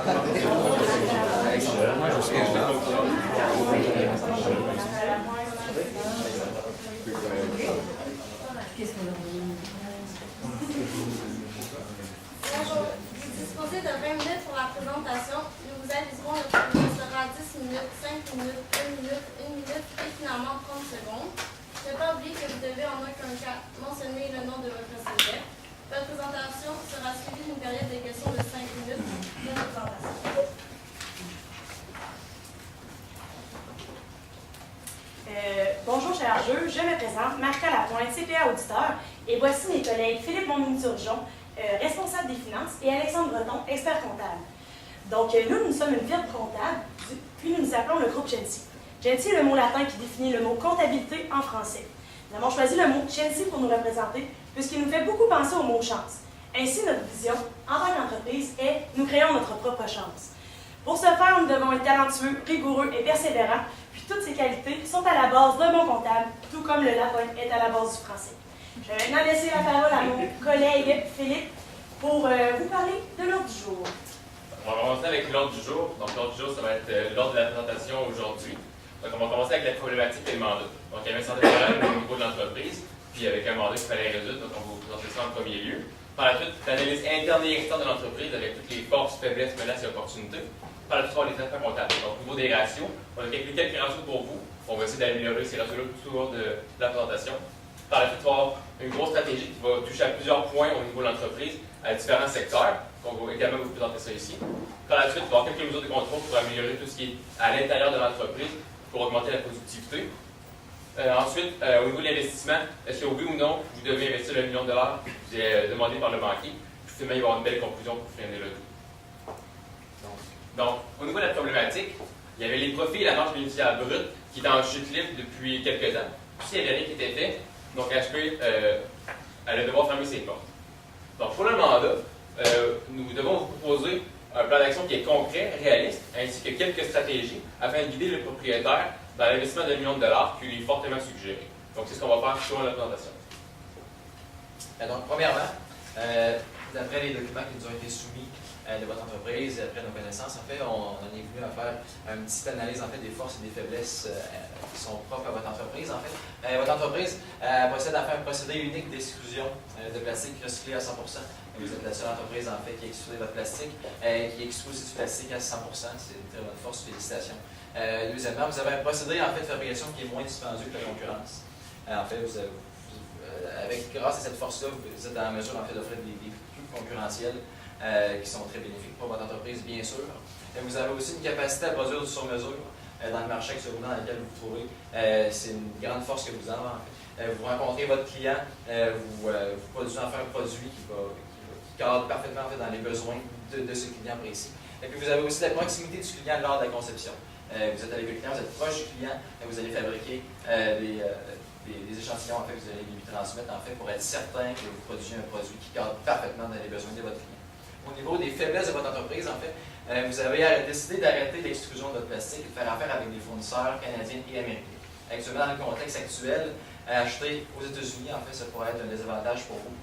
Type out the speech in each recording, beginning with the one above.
Vous disposez de 20 minutes pour la présentation. Nous vous aviserons le premier sera 10 minutes, 5 minutes, 1 minute, 1 minute et finalement 30 secondes. Ne pas oublier que vous devez en aucun cas mentionner le nom de votre sujet. Votre présentation sera suivie d'une période de questions de 5 minutes de notre présentation. Bonjour chers jeux, je me présente, Marca Lapointe, CPA auditeur, et voici mes collègues Philippe Monmouturgeon, responsable des finances, et Alexandre Breton, expert comptable. Donc nous sommes une firme comptable, puis nous nous appelons le groupe Gensi. Gensi est le mot latin qui définit le mot comptabilité en français. Nous avons choisi le mot Gensi pour nous représenter, puisqu'il nous fait beaucoup penser au mot chance. Ainsi, notre vision, en tant qu'entreprise, est « nous créons notre propre chance ». Pour ce faire, nous devons être talentueux, rigoureux et persévérants, puis toutes ces qualités sont à la base d'un bon comptable, tout comme le latin est à la base du français. Je vais maintenant laisser la parole à mon collègue Philippe pour vous parler de l'ordre du jour. On va commencer avec l'ordre du jour. Donc, l'ordre du jour, ça va être l'ordre de la présentation aujourd'hui. Donc, on va commencer avec la problématique et le mandat. Donc, il y avait un certain problème au niveau de l'entreprise, puis avec un mandat qu'il fallait résoudre. Donc, on va vous présenter ça en premier lieu. Par la suite, l'analyse interne et externe de l'entreprise avec toutes les forces, faiblesses, menaces et opportunités. Par la suite, on va les traitements comptables. Donc, au niveau des ratios, on a calculé quelques ratios pour vous. On va essayer d'améliorer ces ratios-là tout au long de la présentation. Par la suite, on va avoir une grosse stratégie qui va toucher à plusieurs points au niveau de l'entreprise, à différents secteurs. Donc, on va également vous présenter ça ici. Par la suite, on va avoir quelques mesures de contrôle pour améliorer tout ce qui est à l'intérieur de l'entreprise pour augmenter la productivité. Ensuite, au niveau de l'investissement, est-ce que oui ou non, vous devez investir le $1 million qui vous est demandé par le banquier? Puis finalement, il va y avoir une belle conclusion pour freiner le tout. Donc, au niveau de la problématique, il y avait les profits et la marge bénéficiaire brute qui étaient en chute libre depuis quelques ans. Puis, il n'y avait rien qui était fait. Donc, HP allait devoir fermer ses portes. Donc, pour le mandat, nous devons vous proposer un plan d'action qui est concret, réaliste, ainsi que quelques stratégies afin de guider le propriétaire dans l'investissement de $1 million qui lui est fortement suggéré. Donc, c'est ce qu'on va faire sur la présentation. Donc, premièrement, d'après les documents qui nous ont été soumis de votre entreprise, après nos connaissances, en fait, on en est venu à faire une petite analyse en fait, des forces et des faiblesses qui sont propres à votre entreprise. En fait, votre entreprise possède en fait un procédé unique d'exclusion de plastique recyclé à 100%. Vous êtes la seule entreprise en fait qui exclut votre plastique, qui exclut du plastique à 100%. C'est une très bonne force, félicitations. Deuxièmement, vous avez un procédé en fait de fabrication qui est moins dispendieux que la concurrence. En fait, grâce à cette force-là, vous êtes dans la mesure en fait d'offrir des coûts concurrentiels qui sont très bénéfiques pour votre entreprise, bien sûr. Vous avez aussi une capacité à produire sur mesure dans le marché dans lequel vous vous trouvez. C'est une grande force que vous avez. En fait. Vous rencontrez votre client, vous produisez enfin un produit qui cadre parfaitement en fait, dans les besoins de ce client précis. Et puis vous avez aussi la proximité du client lors de la conception. Vous êtes avec le client, vous êtes proche du client, et vous allez fabriquer des échantillons en fait, que vous allez lui transmettre en fait, pour être certain que vous produisez un produit qui cadre parfaitement dans les besoins de votre client. Au niveau des faiblesses de votre entreprise, en fait, vous avez décidé d'arrêter l'extrusion de votre plastique et de faire affaire avec des fournisseurs canadiens et américains. Actuellement, dans le contexte actuel, acheter aux États-Unis, en fait, ça pourrait être un désavantage pour vous,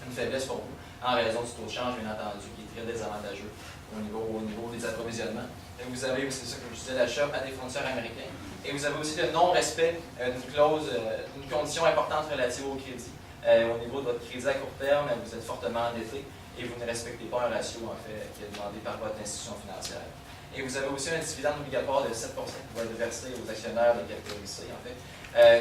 une faiblesse pour vous, en raison du taux de change, bien entendu, qui est très désavantageux au niveau des approvisionnements. Et vous avez aussi, ça, comme je disais, l'achat à des fournisseurs américains. Et vous avez aussi le non-respect d'une clause, d'une condition importante relative au crédit. Au niveau de votre crédit à court terme, vous êtes fortement endetté et vous ne respectez pas un ratio en fait, qui est demandé par votre institution financière. Et vous avez aussi un dividende obligatoire de 7% qui va être versé aux actionnaires de capitalisés. En fait.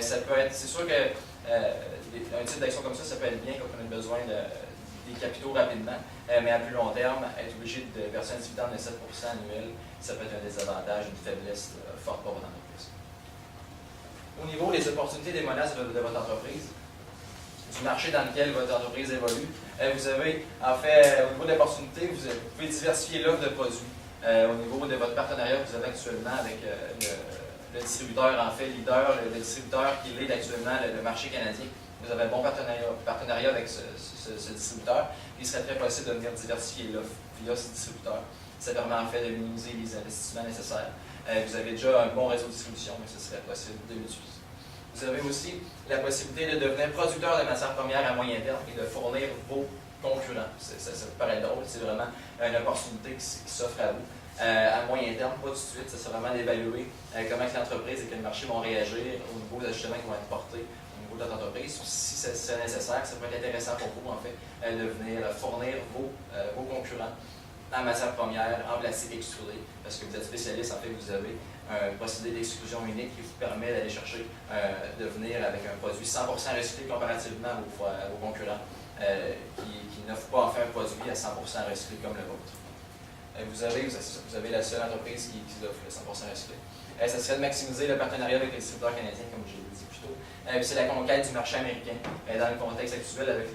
C'est sûr que un type d'action comme ça peut être bien quand on a besoin des capitaux rapidement, mais à plus long terme, être obligé de verser un dividende de 7% annuel, ça peut être un désavantage, une faiblesse forte pour votre entreprise. Au niveau des opportunités et des menaces de votre entreprise, du marché dans lequel votre entreprise évolue, vous avez, en fait, au niveau de l'opportunité, vous pouvez diversifier l'offre de produits. Au niveau de votre partenariat que vous avez actuellement avec le distributeur, en fait, leader, le distributeur qui lead actuellement le marché canadien, vous avez un bon partenariat avec ce distributeur. Il serait très possible de venir diversifier l'offre via ce distributeur. Ça permet en fait de minimiser les investissements nécessaires. Vous avez déjà un bon réseau de distribution, mais ce serait possible de l'utiliser. Vous avez aussi la possibilité de devenir producteur de matières premières à moyen terme et de fournir vos concurrents. Ça peut paraître drôle, c'est vraiment une opportunité qui s'offre à vous. À moyen terme, pas tout de suite, ça sera vraiment d'évaluer comment l'entreprise et que le marché vont réagir au niveau des ajustements qui vont être portés au niveau de votre entreprise. Si c'est nécessaire, ça peut être intéressant pour vous, en fait, de venir fournir vos concurrents en matière première, en plastique extrudé, parce que vous êtes spécialiste, en fait, vous avez un procédé d'extrusion unique qui vous permet d'aller chercher, de venir avec un produit 100% recyclé comparativement à vos concurrents qui n'offrent pas en fait un produit à 100% recyclé comme le vôtre. Vous avez la seule entreprise qui offre le 100% recyclé. Ça serait de maximiser le partenariat avec les distributeurs canadiens, comme je l'ai dit plus tôt. C'est la conquête du marché américain dans le contexte actuel avec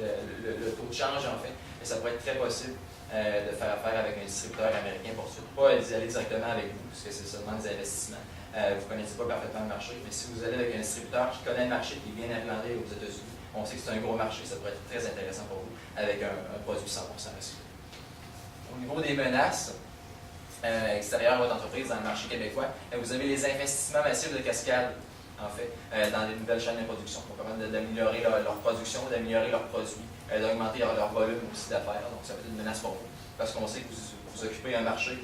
le taux de change, en fait. Et ça pourrait être très possible de faire affaire avec un distributeur américain pour suite. Pas aller directement avec vous, parce que c'est seulement des investissements. Vous ne connaissez pas parfaitement le marché, mais si vous allez avec un distributeur qui connaît le marché, qui est bien implanté aux États-Unis, on sait que c'est un gros marché, ça pourrait être très intéressant pour vous avec un produit 100% recyclé. Au niveau des menaces extérieures à votre entreprise dans le marché québécois, vous avez les investissements massifs de cascade, en fait, dans les nouvelles chaînes de production. Qui vont permettre d'améliorer leur production, d'améliorer leurs produits, d'augmenter leur volume aussi d'affaires. Donc, ça peut être une menace pour vous, parce qu'on sait que vous occupez un marché,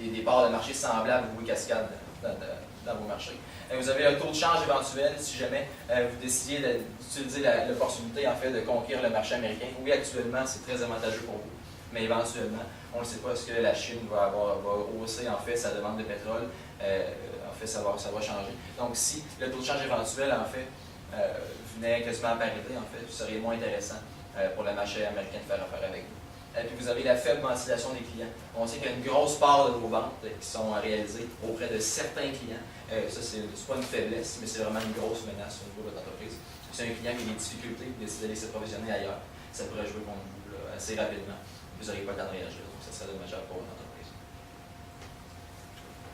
des parts de marché semblables aux cascades dans vos marchés. Vous avez un taux de change éventuel si jamais vous décidiez d'utiliser l'opportunité en fait, de conquérir le marché américain. Oui, actuellement, c'est très avantageux pour vous, mais éventuellement, on ne sait pas ce que la Chine va hausser en fait, sa demande de pétrole. En fait, ça va changer. Donc, si le taux de change éventuel, en fait, venait quasiment à parité, en fait, vous seriez moins intéressant pour le marché américain de faire affaire avec vous. Puis vous avez la faible ventilation des clients. On sait qu'il y a une grosse part de vos ventes qui sont réalisées auprès de certains clients. Ça, c'est pas une faiblesse, mais c'est vraiment une grosse menace au niveau de votre entreprise. Si un client qui a des difficultés et décide d'aller s'approvisionner ailleurs, ça pourrait jouer contre vous là, assez rapidement. Vous n'auriez pas le temps de réagir, donc ça serait dommageable pour votre entreprise.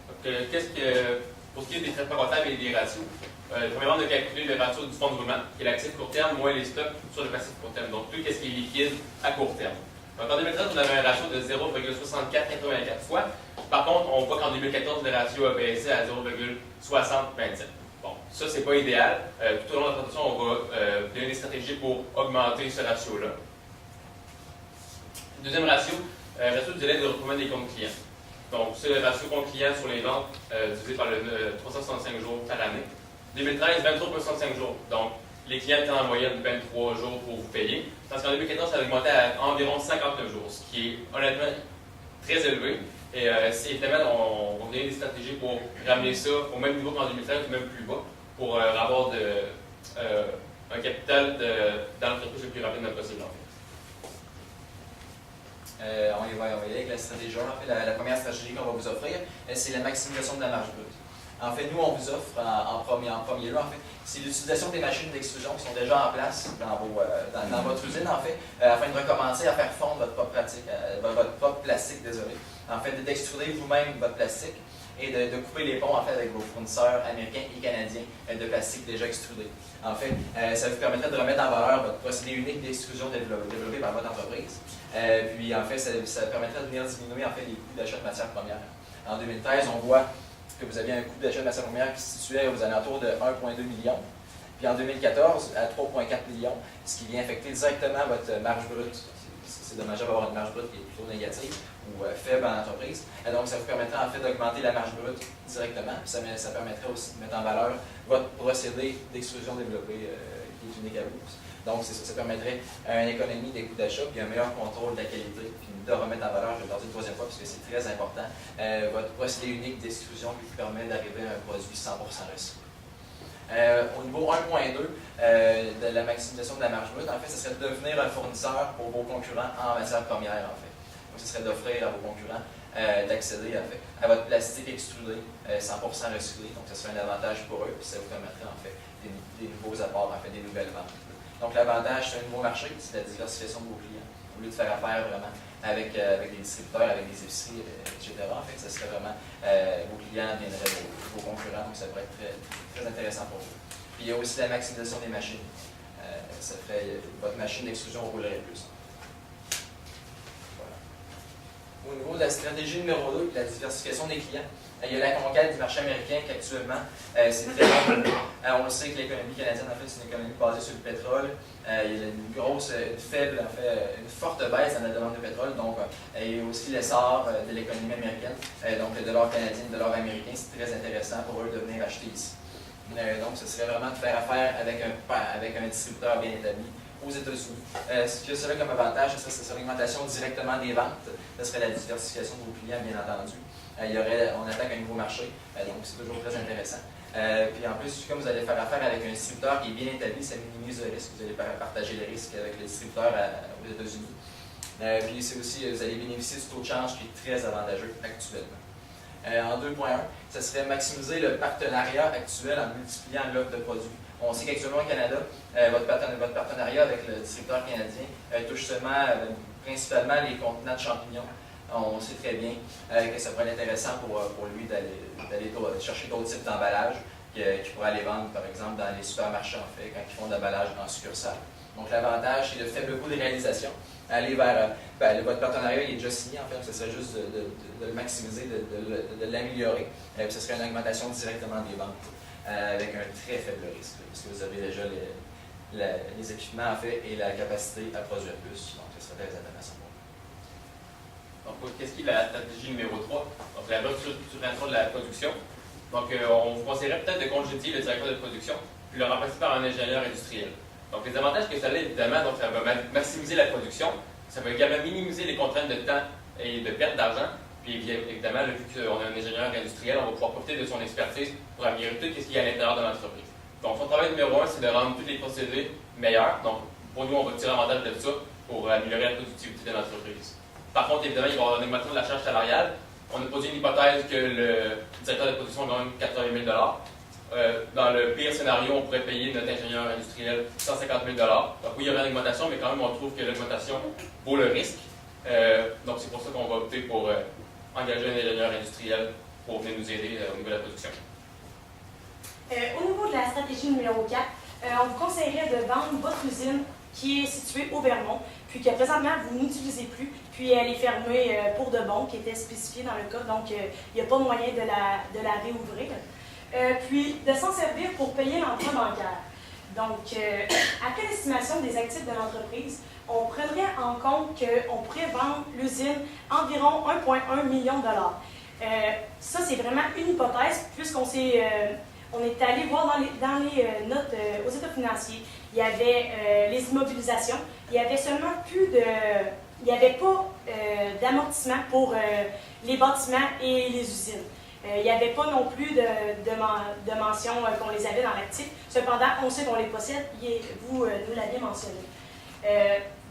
Donc, pour ce qui est des traitements comptables et des ratios, premièrement, de calculer le ratio du fonds de roulement, qui est l'actif court terme, moins les stocks sur le passif court terme. Donc, tout ce qui est liquide à court terme. Donc, en 2013, on avait un ratio de 0,6484 fois. Par contre, on voit qu'en 2014, le ratio a baissé à 0,6027. Bon, ça, c'est pas idéal. Tout au long de la présentation, on va donner des stratégies pour augmenter ce ratio-là. Deuxième ratio, ratio du délai de recouvrement des comptes clients. Donc, c'est le ratio compte client sur les ventes divisé par le 365 jours par année. 2013, 23,65 jours. Donc, les clients étaient en moyenne 23 jours pour vous payer. Parce qu'en 2014, ça a augmenté à environ 59 jours, ce qui est honnêtement très élevé. Et évidemment, on va donner des stratégies pour ramener ça au même niveau qu'en 2013, ou même plus bas, pour avoir un capital dans l'entreprise le plus rapidement possible. En fait. On y va avec la stratégie 1. En fait, la première stratégie qu'on va vous offrir, c'est la maximisation de la marge brute. En fait, nous, on vous offre en premier lieu, en fait, c'est l'utilisation des machines d'extrusion qui sont déjà en place dans votre usine, en fait, afin de recommencer à faire fondre votre propre plastique, désolé. En fait, d'extruder vous-même votre plastique et de couper les ponts, en fait, avec vos fournisseurs américains et canadiens de plastique déjà extrudé. En fait, ça vous permettrait de remettre en valeur votre procédé unique d'extrusion développé par votre entreprise. Puis, en fait, ça permettrait de venir diminuer, en fait, les coûts d'achat de matières premières. En 2013, on voit que vous aviez un coût d'achat de matières premières qui se situait aux alentours de 1,2 million. Puis en 2014, à 3,4 millions, ce qui vient affecter directement votre marge brute. C'est dommageable d'avoir une marge brute qui est plutôt négative ou faible en entreprise. Et donc, ça vous permettrait en fait d'augmenter la marge brute directement. Puis ça permettrait aussi de mettre en valeur votre procédé d'extrusion développé qui est unique à vous. Donc, ça permettrait une économie des coûts d'achat, puis un meilleur contrôle de la qualité, puis de remettre en valeur, je vais le dire une troisième fois, parce que c'est très important, votre procédé unique d'extrusion qui vous permet d'arriver à un produit 100% recyclé. Au niveau 1.2 de la maximisation de la marge brute, en fait, ce serait de devenir un fournisseur pour vos concurrents en matière première, en fait. Donc, ce serait d'offrir à vos concurrents d'accéder à votre plastique extrudé 100% recyclé. Donc, ce serait un avantage pour eux, puis ça vous permettrait, en fait, des nouveaux apports, en fait, des nouvelles ventes. Donc, l'avantage, c'est un nouveau marché, c'est la diversification de vos clients. Au lieu de faire affaire vraiment avec des distributeurs, avec des épiceries, etc., en fait, ce serait vraiment vos clients deviendraient vos concurrents, donc ça pourrait être très, très intéressant pour vous. Puis, il y a aussi la maximisation des machines. Ça ferait votre machine d'extrusion roulerait plus. Voilà. Au niveau de la stratégie numéro 2, la diversification des clients, Il y a la conquête du marché américain qui actuellement, c'est très bon. On le sait que l'économie canadienne, en fait, c'est une économie basée sur le pétrole. Il y a une forte baisse dans la demande de pétrole, donc il y a aussi l'essor de l'économie américaine. Donc le dollar canadien, le dollar américain, c'est très intéressant pour eux de venir acheter ici. Donc ce serait vraiment de faire affaire avec un distributeur bien établi aux États-Unis. Ce que serait comme avantage, ce serait l'augmentation directement des ventes, ce serait la diversification de vos clients, bien entendu. On attaque un nouveau marché, donc c'est toujours très intéressant. Puis en plus, comme vous allez faire affaire avec un distributeur qui est bien établi, ça minimise le risque. Vous allez partager le risque avec le distributeur aux États-Unis. Puis c'est aussi, vous allez bénéficier du taux de change qui est très avantageux actuellement. En 2.1, ce serait maximiser le partenariat actuel en multipliant l'offre de produits. On sait qu'actuellement au Canada, votre partenariat avec le distributeur canadien touche principalement les contenants de champignons. On sait très bien que ça pourrait être intéressant pour lui d'aller chercher d'autres types d'emballages qu'il pourrait aller vendre, par exemple, dans les supermarchés, en fait, quand ils font de l'emballage en succursale. Donc, l'avantage, c'est le faible coût de réalisation. Aller vers votre partenariat, il est déjà signé, en fait, ce serait juste de le maximiser, de l'améliorer. Puis, ce serait une augmentation directement des ventes avec un très faible risque, parce que vous avez déjà les équipements, en fait, et la capacité à produire plus. Donc, ce serait très intéressant. Donc, qu'est-ce qui est la stratégie numéro 3? Donc, la restructuration de la production. Donc, on vous conseillerait peut-être de congédier le directeur de production, puis le remplacer par un ingénieur industriel. Donc, les avantages que ça a, évidemment, donc, ça va maximiser la production, ça va également minimiser les contraintes de temps et de perte d'argent. Puis, évidemment, vu qu'on a un ingénieur industriel, on va pouvoir profiter de son expertise pour améliorer tout ce qui est à l'intérieur de l'entreprise. Donc, son travail numéro 1, c'est de rendre tous les procédés meilleurs. Donc, pour nous, on va tirer avantage de ça pour améliorer la productivité de l'entreprise. Par contre, évidemment, il va y avoir une augmentation de la charge salariale. On a posé une hypothèse que le directeur de production gagne 80 000 Dans le pire scénario, on pourrait payer notre ingénieur industriel 150 000 Donc oui, il y aurait une augmentation, mais quand même, on trouve que l'augmentation vaut le risque. Donc c'est pour ça qu'on va opter pour engager un ingénieur industriel pour venir nous aider au niveau de la production. Au niveau de la stratégie numéro 4, on vous conseillerait de vendre votre usine qui est située au Vermont, puis que présentement vous n'utilisez plus, puis elle est fermée pour de bon, qui était spécifiée dans le cas, donc il n'y a pas moyen de la réouvrir. Puis de s'en servir pour payer l'emprunt bancaire. Donc, après l'estimation des actifs de l'entreprise, on prendrait en compte qu'on pourrait vendre l'usine environ 1,1 million de dollars. Ça, c'est vraiment une hypothèse, puisqu'on on est allé voir dans les notes aux états financiers. Il y avait les immobilisations. Il y avait seulement il n'y avait pas d'amortissement pour les bâtiments et les usines. Il n'y avait pas non plus de mention qu'on les avait dans l'actif. Cependant, on sait qu'on les possède. Vous nous l'aviez mentionné.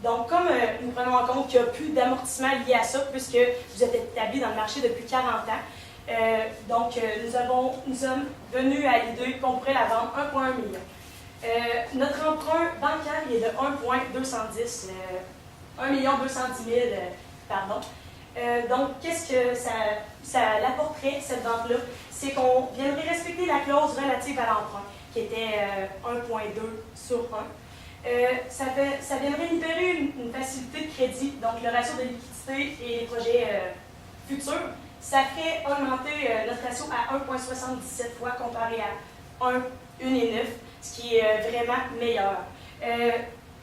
Donc, comme nous prenons en compte qu'il n'y a plus d'amortissement lié à ça, puisque vous êtes établi dans le marché depuis 40 ans, donc nous sommes venus à l'idée qu'on pourrait la vendre 1,1 million. Notre emprunt bancaire est de 1,210 1,210 000 pardon. Donc, qu'est-ce que ça l'apporterait, cette vente-là? C'est qu'on viendrait respecter la clause relative à l'emprunt, qui était 1,2 sur 1. Ça viendrait libérer une facilité de crédit, donc le ratio de liquidité et les projets futurs. Ça ferait augmenter notre ratio à 1,77 fois comparé à 1,9, ce qui est vraiment meilleur.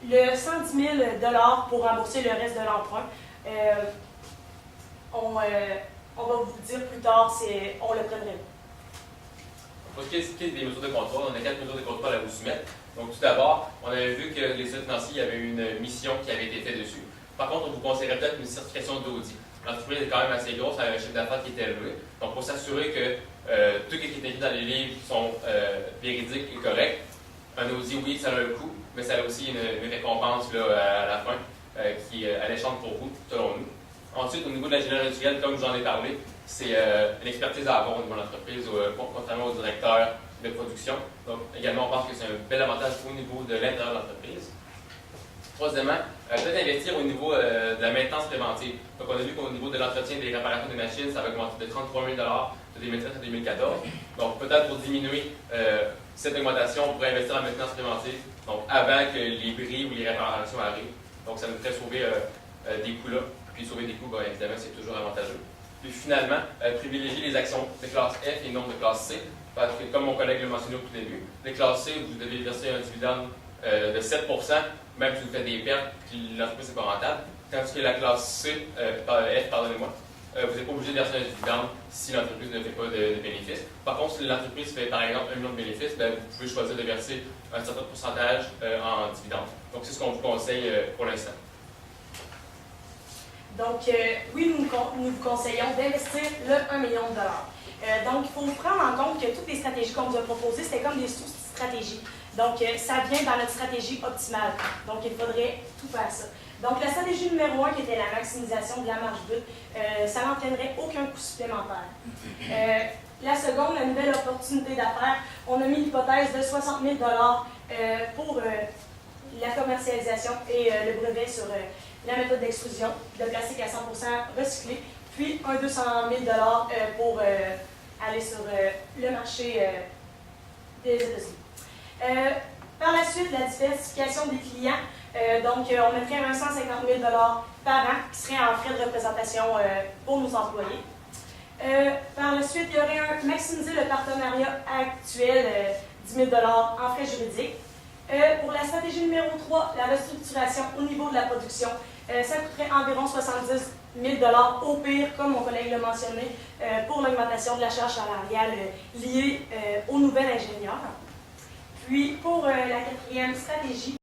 Le 110 000 $ pour rembourser le reste de l'emprunt, on va vous dire plus tard si on le prendrait. Pour ce qui est des mesures de contrôle, on a 4 mesures de contrôle à vous soumettre. Donc, tout d'abord, on avait vu que les états financiers, il y avait une mission qui avait été faite dessus. Par contre, on vous conseillerait peut-être une certification d'audit. L'entreprise est quand même assez grosse, elle a un chiffre d'affaires qui est élevé. Donc, pour s'assurer que tout ce qui est écrit dans les livres sont véridiques et corrects, un audit, oui, ça a un coût, mais ça a aussi une récompense là, à la fin qui est alléchante pour vous, selon nous. Ensuite, au niveau de l'ingénieur industriel, comme je vous en ai parlé, c'est une expertise à avoir au niveau de l'entreprise, contrairement au directeur de production. Donc, également, on pense que c'est un bel avantage au niveau de l'intérieur de l'entreprise. Troisièmement, peut-être investir au niveau de la maintenance préventive. Donc, on a vu qu'au niveau de l'entretien des réparations des machines, ça va augmenter de 33 000 de 2013 à 2014. Donc, peut-être pour diminuer cette augmentation, on pourrait investir en maintenance préventive, donc avant que les bris ou les réparations arrivent. Donc, ça nous ferait sauver des coûts là. Puis sauver des coûts, bien, évidemment, c'est toujours avantageux. Puis finalement, privilégier les actions de classe F et non de classe C. Parce que, comme mon collègue l'a mentionné au tout début, les classes C, vous devez verser un dividende de 7 même si vous faites des pertes puis l'entreprise n'est pas rentable. Tandis que la classe C, F, pardonnez-moi, vous n'êtes pas obligé de verser un dividende si l'entreprise ne fait pas de bénéfices. Par contre, si l'entreprise fait par exemple 1 million de bénéfices, bien, vous pouvez choisir de verser un certain pourcentage en dividende. Donc, c'est ce qu'on vous conseille pour l'instant. Donc, oui, nous vous conseillons d'investir le 1 million de dollars. Donc, il faut prendre en compte que toutes les stratégies qu'on vous a proposées, c'était comme des sous-stratégies. Donc, ça vient dans notre stratégie optimale. Donc, il faudrait tout faire ça. Donc, la stratégie numéro 1, qui était la maximisation de la marge brute, ça n'entraînerait aucun coût supplémentaire. La seconde, la nouvelle opportunité d'affaires, on a mis l'hypothèse de 60 000 pour la commercialisation et le brevet sur la méthode d'extrusion de plastique à 100% recyclé, puis un 200 000 pour aller sur le marché des États-Unis. Par la suite, la diversification des clients. Donc, on mettrait un 150 000 par an qui serait en frais de représentation pour nos employés. Par la suite, il y aurait maximiser le partenariat actuel, 10 000 en frais juridiques. Pour la stratégie numéro 3, la restructuration au niveau de la production, ça coûterait environ 70 000 au pire, comme mon collègue l'a mentionné, pour l'augmentation de la charge salariale liée aux nouvelles ingénieurs. Puis, pour la quatrième stratégie,